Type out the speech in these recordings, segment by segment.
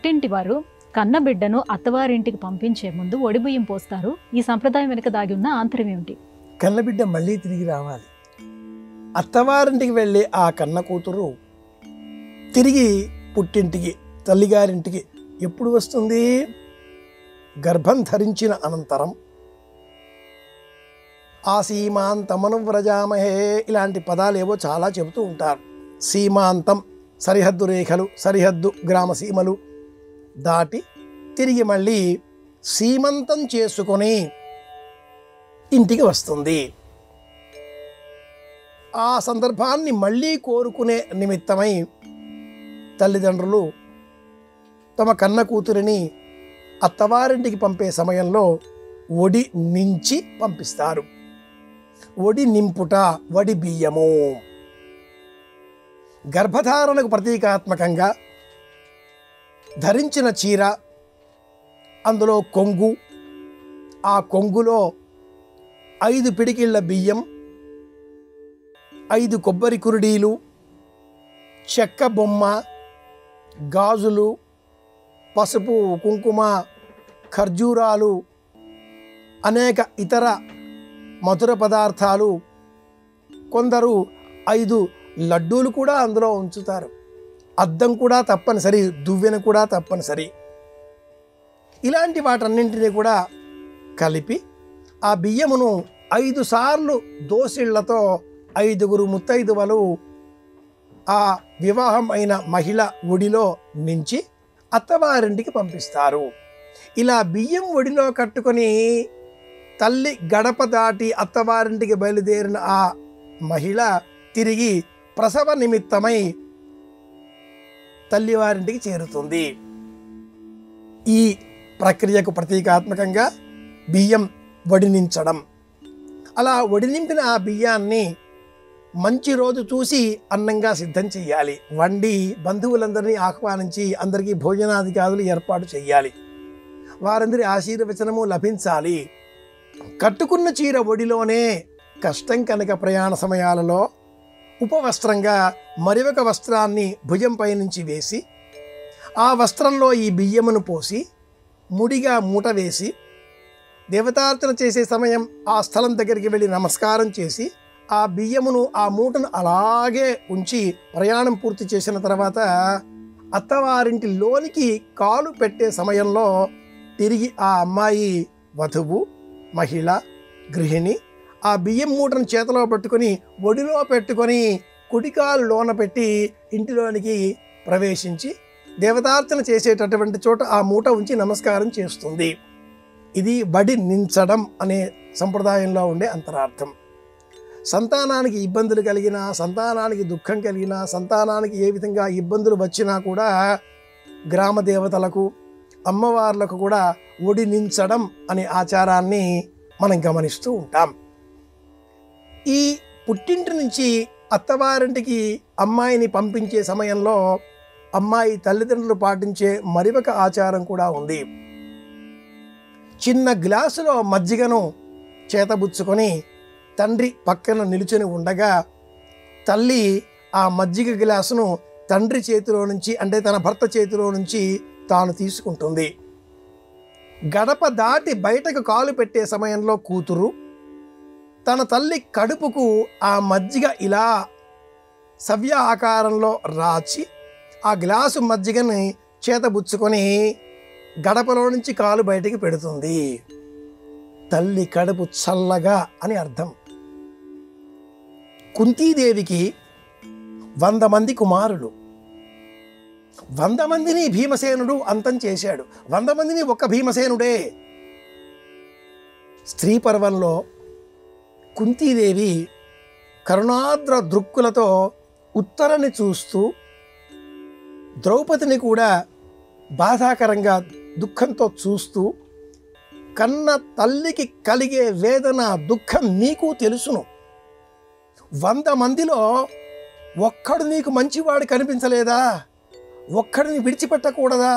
పుట్టింటి వారు కన్నబిడ్డను అత్తవారింటికి పంపించే ముందు ఒడిబియ్యం పోస్తారు. ఈ సంప్రదాయం వెనుక దాగి ఉన్న ఆంతర్యం ఏమిటి? కన్నబిడ్డ మళ్ళీ తిరిగి రావాలి. అత్తవారింటికి వెళ్ళి ఆ కన్న కూతురు తిరిగి పుట్టింటికి తల్లిగారింటికి ఎప్పుడు వస్తుంది? గర్భం ధరించిన అనంతరం. ఆ సీమాంతమను వ్రజామహే ఇలాంటి పదాలు ఏవో చాలా చెబుతూ ఉంటారు. సీమాంతం సరిహద్దు రేఖలు, సరిహద్దు గ్రామ సీమలు దాటి తిరిగి మళ్ళీ సీమంతం చేసుకొని ఇంటికి వస్తుంది. ఆ సందర్భాన్ని మళ్ళీ కోరుకునే నిమిత్తమై తల్లిదండ్రులు తమ కన్న కూతురిని అత్తవారింటికి పంపే సమయంలో ఒడి నించి పంపిస్తారు. ఒడి నింపుట, వడి బియ్యము. గర్భధారణకు ప్రతీకాత్మకంగా ధరించిన చీర, అందులో కొంగు, ఆ కొంగులో 5 పిడికిళ్ళ బియ్యం, 5 కొబ్బరి కురుడీలు, చెక్క బొమ్మ, గాజులు, పసుపు, కుంకుమ, ఖర్జూరాలు, అనేక ఇతర మధుర పదార్థాలు, కొందరు 5 లడ్డూలు కూడా అందులో ఉంచుతారు. అద్దం కూడా తప్పనిసరి, దువ్వెన కూడా తప్పనిసరి. ఇలాంటి వాటన్నింటినీ కూడా కలిపి ఆ బియ్యమును 5 సార్లు దోసిళ్లతో 5గురు ముత్తైదువలు ఆ వివాహం అయిన మహిళ ఒడిలో నించి అత్తవారింటికి పంపిస్తారు. ఇలా బియ్యం ఒడిలో కట్టుకొని తల్లి గడప దాటి అత్తవారింటికి బయలుదేరిన ఆ మహిళ తిరిగి ప్రసవ నిమిత్తమై తల్లివారింటికి చేరుతుంది. ఈ ప్రక్రియకు ప్రతీకాత్మకంగా బియ్యం వడినించడం. అలా వడినింపిన ఆ బియ్యాన్ని మంచి రోజు చూసి అన్నంగా సిద్ధం చేయాలి. వండి బంధువులందరినీ ఆహ్వానించి అందరికీ భోజనాధికారులు ఏర్పాటు చేయాలి. వారందరి ఆశీర్వచనము లభించాలి. కట్టుకున్న చీర ఒడిలోనే కష్టం కనుక ప్రయాణ సమయాలలో ఉపవస్త్రంగా మరి ఒక వస్త్రాన్ని భుజంపై నుంచి వేసి ఆ వస్త్రంలో ఈ బియ్యమును పోసి ముడిగా మూట వేసి దేవతార్చన చేసే సమయం ఆ స్థలం దగ్గరికి వెళ్ళి నమస్కారం చేసి ఆ బియ్యమును, ఆ మూటను అలాగే ఉంచి ప్రయాణం పూర్తి చేసిన తర్వాత అత్తవారింటి లోనికి కాలు పెట్టే సమయంలో తిరిగి ఆ అమ్మాయి వధువు, మహిళ, గృహిణి ఆ బియ్యం మూటను చేతిలో పట్టుకొని ఒడిలో పెట్టుకొని కుడికాలు లోన పెట్టి ఇంటిలోనికి ప్రవేశించి దేవతార్చన చేసేటటువంటి చోట ఆ మూట ఉంచి నమస్కారం చేస్తుంది. ఇది బడి నించడం అనే సంప్రదాయంలో ఉండే అంతరార్థం. సంతానానికి ఇబ్బందులు కలిగినా, సంతానానికి దుఃఖం కలిగినా, సంతానానికి ఏ విధంగా ఇబ్బందులు వచ్చినా కూడా గ్రామ దేవతలకు, అమ్మవార్లకు కూడా ఒడినించడం అనే ఆచారాన్ని మనం గమనిస్తూ ఉంటాం. ఈ పుట్టింటి నుంచి అత్తవారింటికి అమ్మాయిని పంపించే సమయంలో అమ్మాయి తల్లిదండ్రులు పాటించే మరి ఒక ఆచారం కూడా ఉంది. చిన్న గ్లాసులో మజ్జిగను చేతబుచ్చుకొని తండ్రి పక్కన నిలుచుని ఉండగా తల్లి ఆ మజ్జిగ గ్లాసును తండ్రి చేతిలో నుంచి, అంటే తన భర్త చేతిలో నుంచి తాను తీసుకుంటుంది. గడప దాటి బయటకు కాలు పెట్టే సమయంలో కూతురు తన తల్లి కడుపుకు ఆ మజ్జిగ ఇలా సవ్య ఆకారంలో రాచి ఆ గ్లాసు మజ్జిగని చేతబుచ్చుకొని గడపలో నుంచి కాలు బయటికి పెడుతుంది. తల్లి కడుపు చల్లగా అని అర్థం. కుంతీదేవికి 100 మంది కుమారులు. 100 మందిని భీమసేనుడు అంతం చేశాడు. 100 మందిని ఒక్క భీమసేనుడే. స్త్రీ పర్వంలో కుంతీదేవి కరుణాద్ర దృక్కులతో ఉత్తరని చూస్తూ ద్రౌపదిని కూడా బాధాకరంగా దుఃఖంతో చూస్తూ, కన్న తల్లికి కలిగే వేదన, దుఃఖం నీకు తెలుసును. 100 మందిలో ఒక్కడు నీకు మంచివాడు కనిపించలేదా? ఒక్కడిని విడిచిపెట్టకూడదా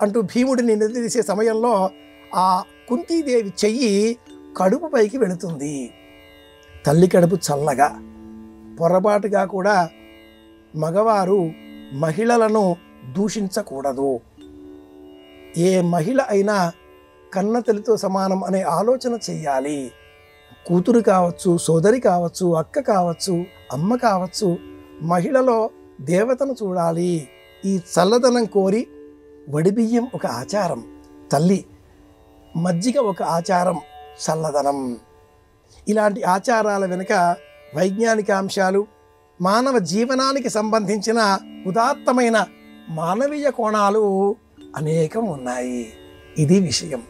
అంటూ భీముడిని నిలదీసే సమయంలో ఆ కుంతీదేవి చెయ్యి కడుపు పైకి వెళుతుంది. తల్లి కడుపు చల్లగా. పొరపాటుగా కూడా మగవారు మహిళలను దూషించకూడదు. ఏ మహిళ అయినా కన్న తల్లితో సమానం అనే ఆలోచన చెయ్యాలి. కూతురు కావచ్చు, సోదరి కావచ్చు, అక్క కావచ్చు, అమ్మ కావచ్చు, మహిళలో దేవతను చూడాలి. ఈ చల్లదనం కోరి వడిబియ్యం ఒక ఆచారం, తల్లి మజ్జిగ ఒక ఆచారం, చల్లదనం. ఇలాంటి ఆచారాల వెనుక వైజ్ఞానిక అంశాలు, మానవ జీవనానికి సంబంధించిన ఉదాత్తమైన మానవీయ కోణాలు అనేకం ఉన్నాయి. ఇది విషయం.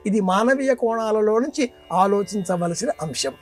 ఇది మానవీయ కోణాలలో నుంచి ఆలోచించవలసిన అంశం.